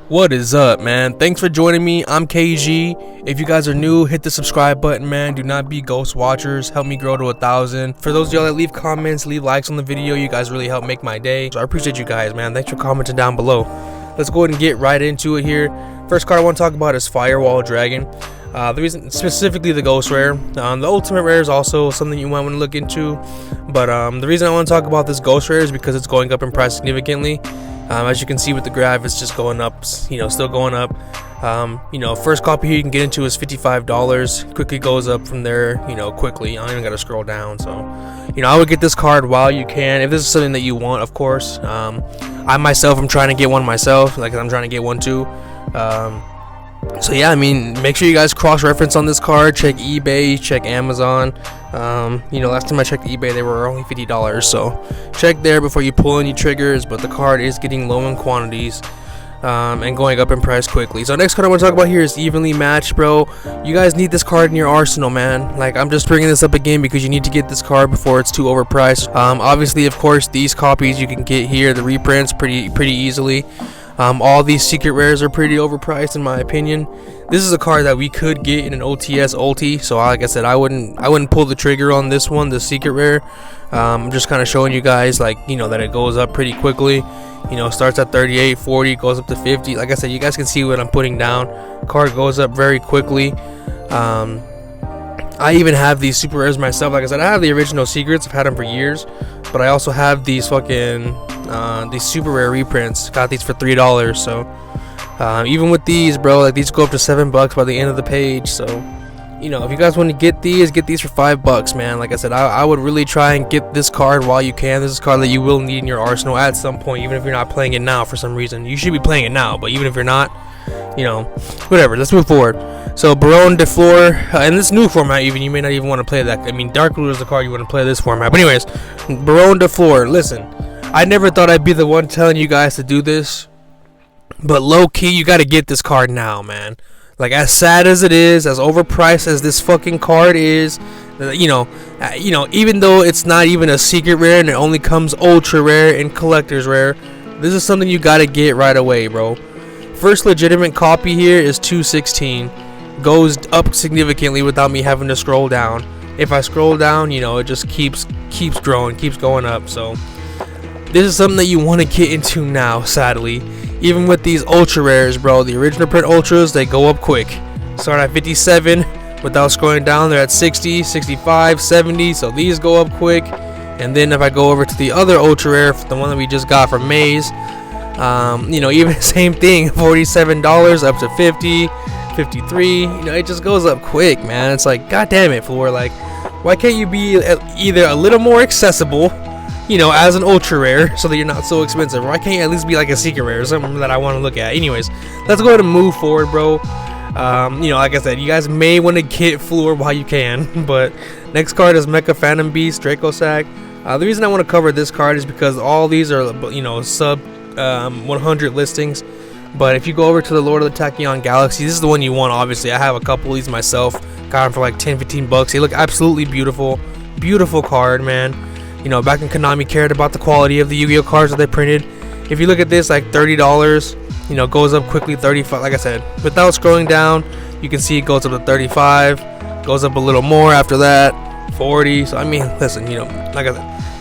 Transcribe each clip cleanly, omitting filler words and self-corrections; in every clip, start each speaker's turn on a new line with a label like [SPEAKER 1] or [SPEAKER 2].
[SPEAKER 1] What is up, man? Thanks for joining me. I'm KG. If you guys are new, hit the subscribe button, man. Do not be ghost watchers. Help me grow to 1,000. For those of y'all that leave comments, leave likes on the video, you guys really help make my day. So I appreciate you guys, man. Thanks for commenting down below. Let's go ahead and get right into it here. First card I want to talk about is Firewall Dragon. The reason, specifically the ghost rare. The ultimate rare is also something you might want to look into, but the reason I want to talk about this ghost rare is because it's going up in price significantly. As you can see with the graph, it's just going up, still going up. First copy here you can get into is $55. Quickly goes up from there, quickly. I don't even gotta scroll down. So, I would get this card while you can, if this is something that you want, of course. I myself am trying to get one myself, like I'm trying to get one too. So yeah, make sure you guys cross-reference on this card. Check eBay, check Amazon. Last time I checked eBay, they were only $50, so check there before you pull any triggers. But the card is getting low in quantities and going up in price quickly. So next card I want to talk about here is Evenly Matched, bro. You guys need this card in your arsenal, man. Like, I'm just bringing this up again because you need to get this card before it's too overpriced. Obviously, of course, these copies you can get here, the reprints, pretty easily. All these secret rares are pretty overpriced in my opinion. This is a card that we could get in an OTS ulti, so like I said, I wouldn't pull the trigger on this one, the secret rare. I'm just kind of showing you guys, that it goes up pretty quickly. Starts at 38, 40, goes up to 50. Like I said, you guys can see what I'm putting down. Card goes up very quickly. I even have these super rares myself. Like I said, I have the original secrets. I've had them for years, but I also have these these super rare reprints. Got these for $3. So even with these, bro, these go up to $7 by the end of the page. So if you guys want to get these for $5, man. Like I said, I would really try and get this card while you can. This is a card that you will need in your arsenal at some point, even if you're not playing it now for some reason. You should be playing it now, but even if you're not, whatever. Let's move forward. So Baron de Fleur, in this new format, even you may not even want to play that. Dark Ruler is the card you want to play this format. But anyways, Baron de Fleur. Listen, I never thought I'd be the one telling you guys to do this, but low key, you got to get this card now, man. Like, as sad as it is, as overpriced as this fucking card is, even though it's not even a secret rare and it only comes ultra rare and collector's rare, this is something you got to get right away, bro. First legitimate copy here is 216. Goes up significantly without me having to scroll down. If I scroll down, it just keeps growing, keeps going up. So this is something that you want to get into now, sadly. Even with these ultra rares, bro, the original print ultras, they go up quick. Start at 57 without scrolling down. They're at 60, 65, 70. So these go up quick. And then if I go over to the other ultra rare, the one that we just got from Maze, even same thing, $47 up to 50, 53. It just goes up quick, man. It's like, god damn it, Floor. Like, why can't you be either a little more accessible, as an ultra rare, so that you're not so expensive? Or why can't you at least be like a secret rare or something that I want to look at? Anyways, let's go ahead and move forward, bro. Like I said, you guys may want to get Floor while you can. But next card is Mecha Phantom Beast, Draco Sack. The reason I want to cover this card is because all these are, sub 100 listings. But if you go over to the Lord of the Tachyon Galaxy, this is the one you want. Obviously, I have a couple of these myself. Got them for like $10-15. They look absolutely beautiful. Beautiful card, man. Back when Konami cared about the quality of the Yu-Gi-Oh cards that they printed. If you look at this, like $30, goes up quickly, 35. Like I said, without scrolling down, you can see it goes up to 35. Goes up a little more after that, 40. So listen, like I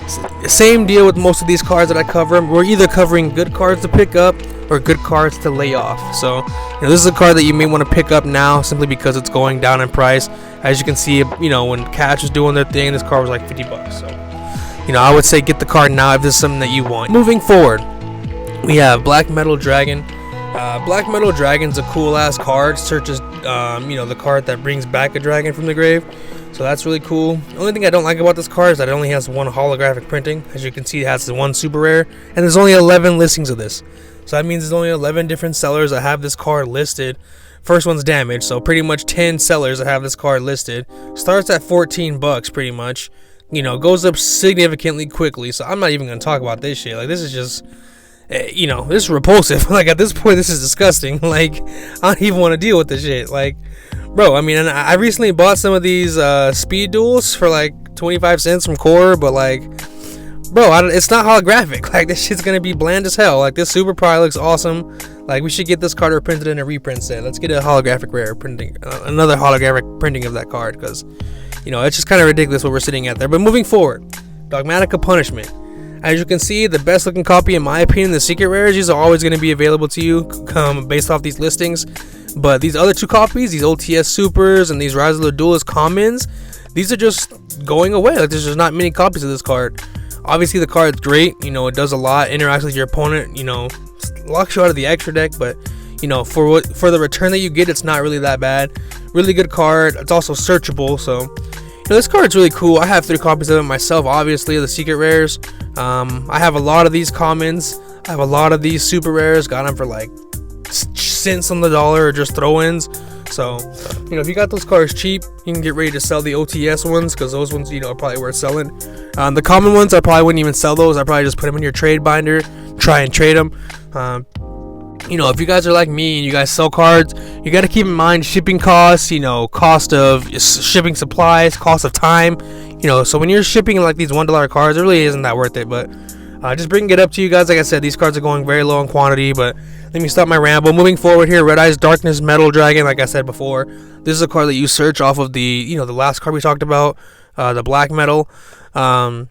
[SPEAKER 1] said, same deal with most of these cards that I cover. We're either covering good cards to pick up or good cards to lay off. So this is a card that you may want to pick up now simply because it's going down in price. As you can see, when Catch was doing their thing, this card was like $50. So I would say get the card now if this is something that you want. Moving forward, we have Black Metal Dragon. Black Metal Dragon's a cool ass card. Searches the card that brings back a dragon from the grave. So that's really cool. The only thing I don't like about this card is that it only has one holographic printing. As you can see, it has the one super rare, and there's only 11 listings of this. So that means there's only 11 different sellers that have this card listed. First one's damaged, so pretty much 10 sellers that have this card listed. Starts at $14 pretty much. Goes up significantly quickly. So I'm not even going to talk about this shit. Like, this is just, this is repulsive. Like, at this point, this is disgusting. Like, I don't even want to deal with this shit. Like, bro, and I recently bought some of these speed duels for like 25 cents from Core, but like, bro, it's not holographic. Like, this shit's gonna be bland as hell. Like, this super probably looks awesome. Like, we should get this card reprinted in a reprint set. Let's get a holographic rare printing, another holographic printing of that card, because, you know, it's just kind of ridiculous what we're sitting at there. But moving forward, Dogmatica Punishment. As you can see, the best looking copy, in my opinion, the secret rares, these are always going to be available to you based off these listings. But these other 2 copies, these OTS Supers and these Rise of the Duelist Commons, these are just going away. Like, there's just not many copies of this card. Obviously, the card's great. You know, it does a lot, interacts with your opponent, you know, locks you out of the extra deck. But, you know, for the return that you get, it's not really that bad. Really good card. It's also searchable, so, you know, this card's really cool. I have 3 copies of it myself, obviously, the secret rares. I have a lot of these commons. I have a lot of these super rares. Got them for like cents on the dollar or just throw-ins. So, you know, if you got those cards cheap, you can get ready to sell the OTS ones, because those ones, you know, are probably worth selling. The common ones, I probably wouldn't even sell those. I probably just put them in your trade binder, try and trade them. You know, if you guys are like me and you guys sell cards, you got to keep in mind shipping costs, you know, cost of shipping supplies, cost of time, you know. So when you're shipping like these $1 cards, it really isn't that worth it. But just bringing it up to you guys, like I said, these cards are going very low in quantity. But let me stop my ramble. Moving forward here, Red Eyes Darkness Metal Dragon. Like I said before, this is a card that you search off of the, you know, the last card we talked about, the black metal. Yeah,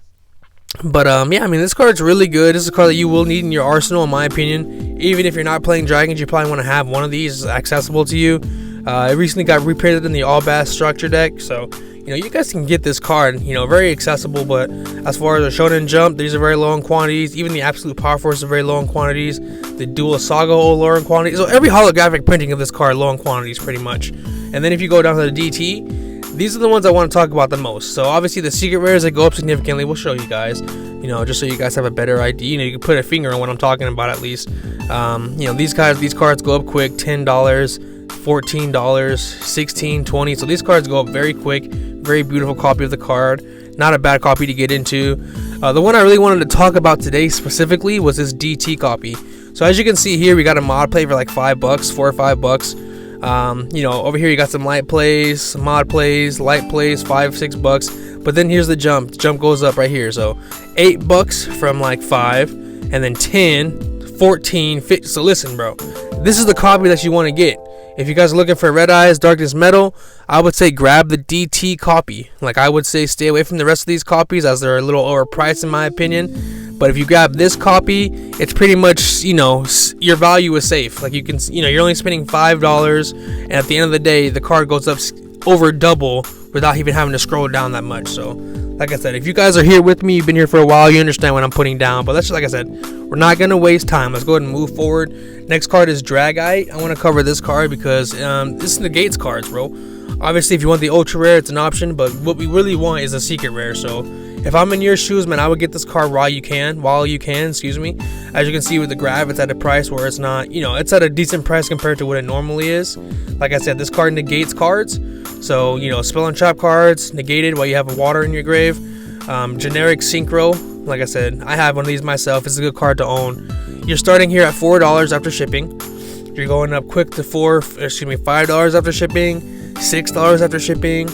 [SPEAKER 1] I mean, this card's really good. This is a card that you will need in your arsenal, in my opinion. Even if you're not playing dragons, you probably want to have one of these accessible to you. It recently got reprinted in the All Bass structure deck, so, you know, you guys can get this card, you know, very accessible. But as far as the Shonen Jump, these are very low in quantities. Even the Absolute Power Force are very low in quantities. The Dual Saga are low in quantities. So every holographic printing of this card low in quantities, pretty much. And then if you go down to the DT, these are the ones I want to talk about the most. So obviously the secret rares, they go up significantly. We'll show you guys, you know, just so you guys have a better idea. You know, you can put a finger on what I'm talking about at least. You know, these cards go up quick. $10, $14, $16, $20. So these cards go up very quick. Very beautiful copy of the card. Not a bad copy to get into. The one I really wanted to talk about today specifically was this DT copy. So as you can see here, we got a mod play for like $5, $4 or $5. You know, over here you got some light plays, some mod plays, light plays, $5, $6. But then here's the jump. The jump goes up right here. So $8 from like 5, and then 10, 14, 15. So listen, bro, this is the copy that you want to get. If you guys are looking for Red Eyes Darkness Metal, I would say grab the DT copy. Like, I would say stay away from the rest of these copies, as they're a little overpriced in my opinion. But if you grab this copy, it's pretty much, you know, your value is safe. Like, you can, you know, you're only spending $5, and at the end of the day, the card goes up over double without even having to scroll down that much. So, like I said, if you guys are here with me, you've been here for a while, you understand what I'm putting down. But let's just, like I said, we're not going to waste time. Let's go ahead and move forward. Next card is Dragite. I want to cover this card because this negates cards, bro. Obviously, if you want the ultra rare, it's an option, but what we really want is a secret rare. So if I'm in your shoes, man, I would get this card while you can, excuse me. As you can see with the graph, it's at a price where it's not, you know, it's at a decent price compared to what it normally is. Like I said, this card negates cards. So, you know, spell and trap cards negated while you have a water in your grave. Generic synchro. Like I said, I have one of these myself. It's a good card to own. You're starting here at $4 after shipping. You're going up quick to $5 after shipping, $6 after shipping.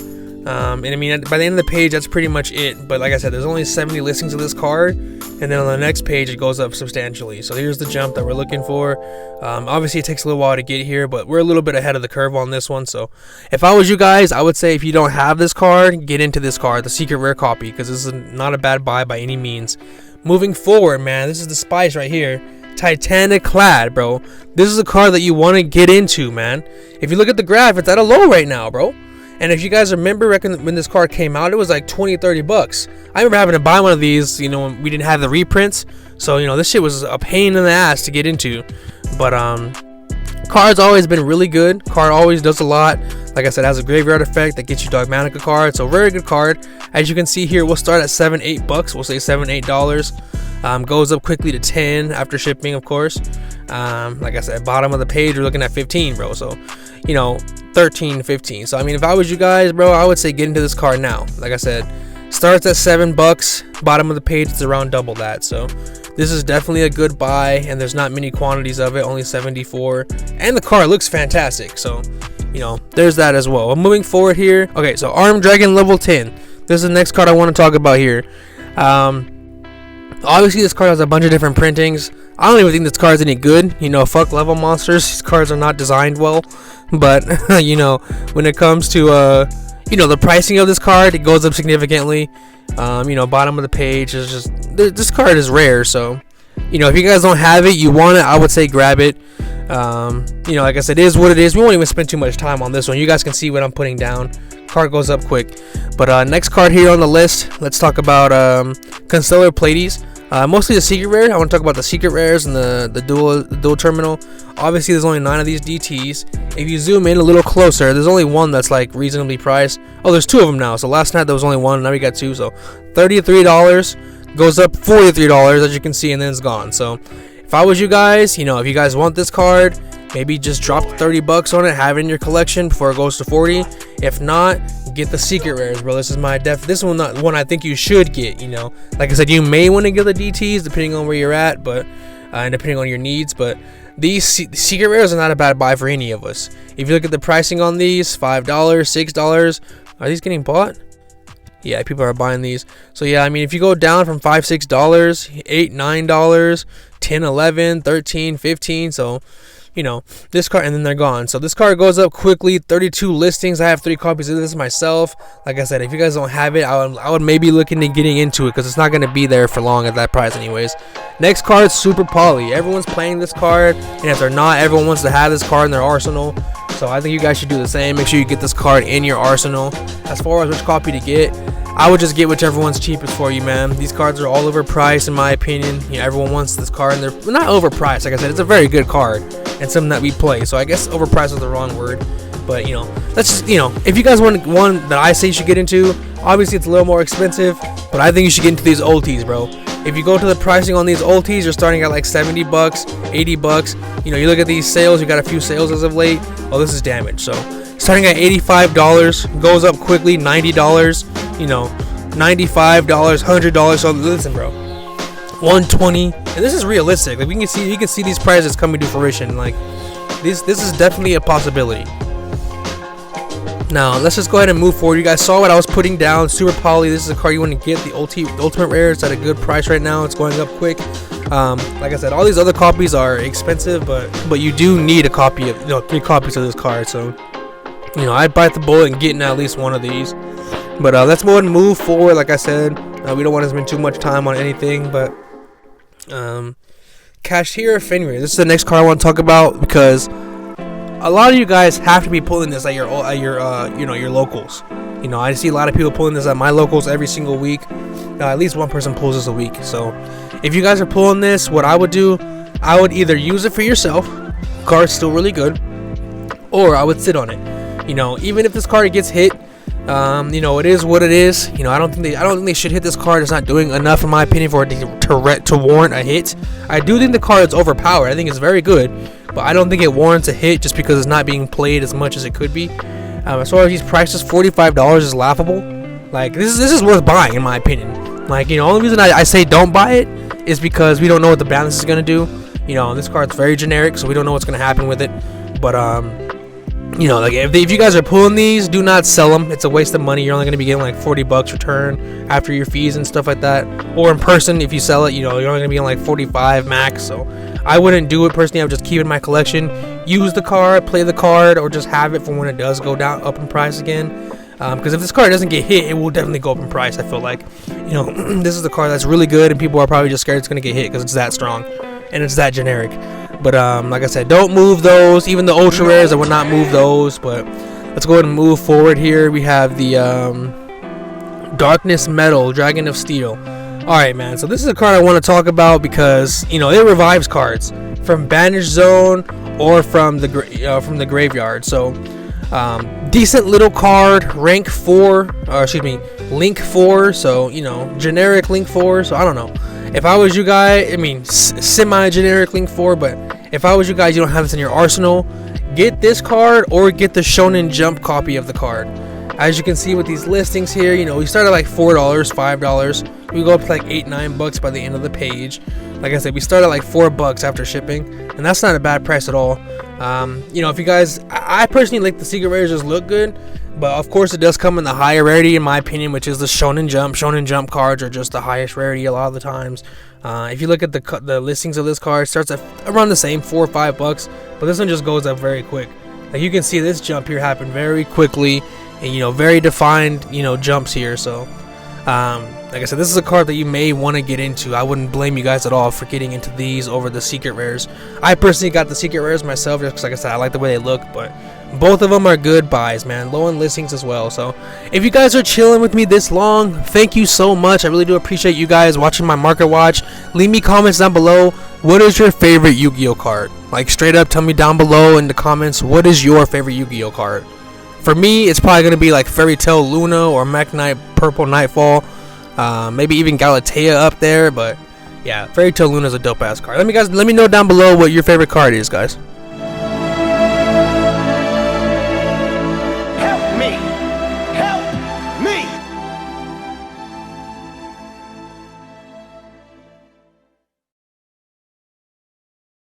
[SPEAKER 1] And I mean, by the end of the page, that's pretty much it. But like I said, there's only 70 listings of this card, and then on the next page, it goes up substantially. So here's the jump that we're looking for. Obviously, it takes a little while to get here, but we're a little bit ahead of the curve on this one. So if I was you guys, I would say if you don't have this card, get into this card, the secret rare copy, because this is not a bad buy by any means. Moving forward, man, this is the Spice right here. Titanic Clad, bro. This is a card that you want to get into, man. If you look at the graph, it's at a low right now, bro. And if you guys remember, when this card came out, it was like $20-$30. I remember having to buy one of these, you know, when we didn't have the reprints. So, you know, this shit was a pain in the ass to get into. But card's always been really good. Card always does a lot. Like I said, it has a graveyard effect that gets you Dogmatica cards. So very good card. As you can see here, we'll start at $7-8. We'll say $7-8. Goes up quickly to 10 after shipping, of course. Like I said, bottom of the page, we're looking at 15, bro. So, you know, 13, 15. So, I mean, if I was you guys, bro, I would say get into this card now. Like I said, starts at $7. Bottom of the page, it's around double that. So, this is definitely a good buy, and there's not many quantities of it, only 74. And the card looks fantastic. So, you know, there's that as well. Moving forward here. Okay, so Armed Dragon level 10. This is the next card I want to talk about here. Obviously, this card has a bunch of different printings. I don't even think this card's any good. You know, fuck level monsters. These cards are not designed well. But you know, when it comes to you know, the pricing of this card, it goes up significantly. You know, bottom of the page is just this card is rare. So, you know, if you guys don't have it, you want it, I would say grab it. You know, like I said, it is what it is. We won't even spend too much time on this one. You guys can see what I'm putting down. Card goes up quick. But next card here on the list, let's talk about Constellar Pleiades. Mostly the secret rare. I want to talk about the secret rares and the dual terminal. Obviously, there's only 9 of these DTs. If you zoom in a little closer, there's only one that's like reasonably priced. Oh, there's 2 of them now. So last night there was only one. Now we got 2. So $33 goes up $43 as you can see, and then it's gone. So if I was you guys, you know, if you guys want this card, maybe just drop $30 on it, have it in your collection before it goes to 40. If not, get the secret rares, bro. This is my this one, not one I think you should get. You know, like I said, you may want to get the DTs depending on where you're at, but and depending on your needs. But these secret rares are not a bad buy for any of us. If you look at the pricing on these, $5, $6, are these getting bought? Yeah, people are buying these. So yeah, I mean, if you go down from $5, $6, $8, $9, $10, $11, $13, $15, so you know, this card, and then they're gone. So this card goes up quickly. 32 listings. I have 3 copies of this myself. Like I said, if you guys don't have it, I would maybe look into getting into it, because it's not going to be there for long at that price anyways. Next card, Super Poly. Everyone's playing this card, and if they're not, everyone wants to have this card in their arsenal. So I think you guys should do the same. Make sure you get this card in your arsenal. As far as which copy to get, I would just get whichever one's cheapest for you, man. These cards are all overpriced in my opinion. You know, everyone wants this card, and they're not overpriced. Like I said, it's a very good card and something that we play. So I guess overpriced is the wrong word. But you know, let's just, you know, if you guys want one that I say you should get into, obviously it's a little more expensive, but I think you should get into these ultis, bro. If you go to the pricing on these ultis, you're starting at like $70, $80. You know, you look at these sales, you got a few sales as of late. Oh, this is damaged. So starting at $85, goes up quickly, $90, you know, $95, $100. So listen, bro, $120, and this is realistic. Like you can see these prices coming to fruition. Like this is definitely a possibility. Now let's just go ahead and move forward. You guys saw what I was putting down. Super Poly. This is a card you want to get. The ultimate rare. It's at a good price right now. It's going up quick. Like I said, all these other copies are expensive, but you do need a copy of, you know, 3 copies of this card. So you know, I'd bite the bullet and get at least one of these. But let's go ahead and move forward. Like I said, we don't want to spend too much time on anything, but Cashier Fenrir. This is the next card I want to talk about, because a lot of you guys have to be pulling this at your you know, your locals. You know, I see a lot of people pulling this at my locals every single week. At least one person pulls this a week. So if you guys are pulling this, what I would do, I would either use it for yourself, card's still really good, or I would sit on it. You know, even if this card gets hit, you know, it is what it is. You know, I don't think they should hit this card. It's not doing enough in my opinion for it to warrant a hit. I do think the card is overpowered. I think it's very good, but I don't think it warrants a hit just because it's not being played as much as it could be. As far as these prices, $45 is laughable. Like this is worth buying in my opinion. Like, you know, only reason I say don't buy it is because we don't know what the balance is gonna do. You know, this card's very generic, so we don't know what's gonna happen with it. But you know, like if you guys are pulling these, do not sell them. It's a waste of money. You're only gonna be getting like $40 return after your fees and stuff like that. Or in person, if you sell it, you know, you're only gonna be getting like 45 max. So I wouldn't do it personally. I would just keep it in my collection, use the card, play the card, or just have it for when it does go down up in price again. Because if this card doesn't get hit, it will definitely go up in price. I feel like, you know, this is the card that's really good, and people are probably just scared it's gonna get hit because it's that strong and it's that generic. But like I said, don't move those. Even the ultra rares, I would not move those. But let's go ahead and move forward here. We have the Darkness Metal, Dragon of Steel. Alright, man, so this is a card I want to talk about because, you know, it revives cards from Banished Zone or from the graveyard. So decent little card, rank 4, link 4, so, you know, generic link 4. So I don't know, if I was you guys, I mean semi-generic link 4, but if I was you guys, you don't have this in your arsenal, get this card or get the Shonen Jump copy of the card. As you can see with these listings here, you know, we start at like $4, $5. We go up to like $8, $9 by the end of the page. Like I said, we start at like $4 after shipping, and that's not a bad price at all. You know, if you guys, I personally like the secret rares just look good. But of course, it does come in the higher rarity, in my opinion, which is the Shonen Jump. Shonen Jump cards are just the highest rarity a lot of the times. If you look at the listings of this card, it starts at around the same, $4 or $5, but this one just goes up very quick. Like you can see, this jump here happen very quickly, and very defined, jumps here. So, like I said, this is a card that you may want to get into. I wouldn't blame you guys at all for getting into these over the secret rares. I personally got the secret rares myself, just because, like I said, I like the way they look, but both of them are good buys, man. Low in listings as well. So if you guys are chilling with me this long, thank you so much. I really do appreciate you guys watching my market watch. Leave me comments down below. What is your favorite Yu-Gi-Oh card? Like, straight up, tell me down below in the comments, what is your favorite Yu-Gi-Oh card? For me, it's probably going to be like Fairy Tail Luna or Mech Knight Purple Nightfall. Maybe even Galatea up there. But yeah, Fairy Tail Luna is a dope ass card. Let me know down below what your favorite card is, guys.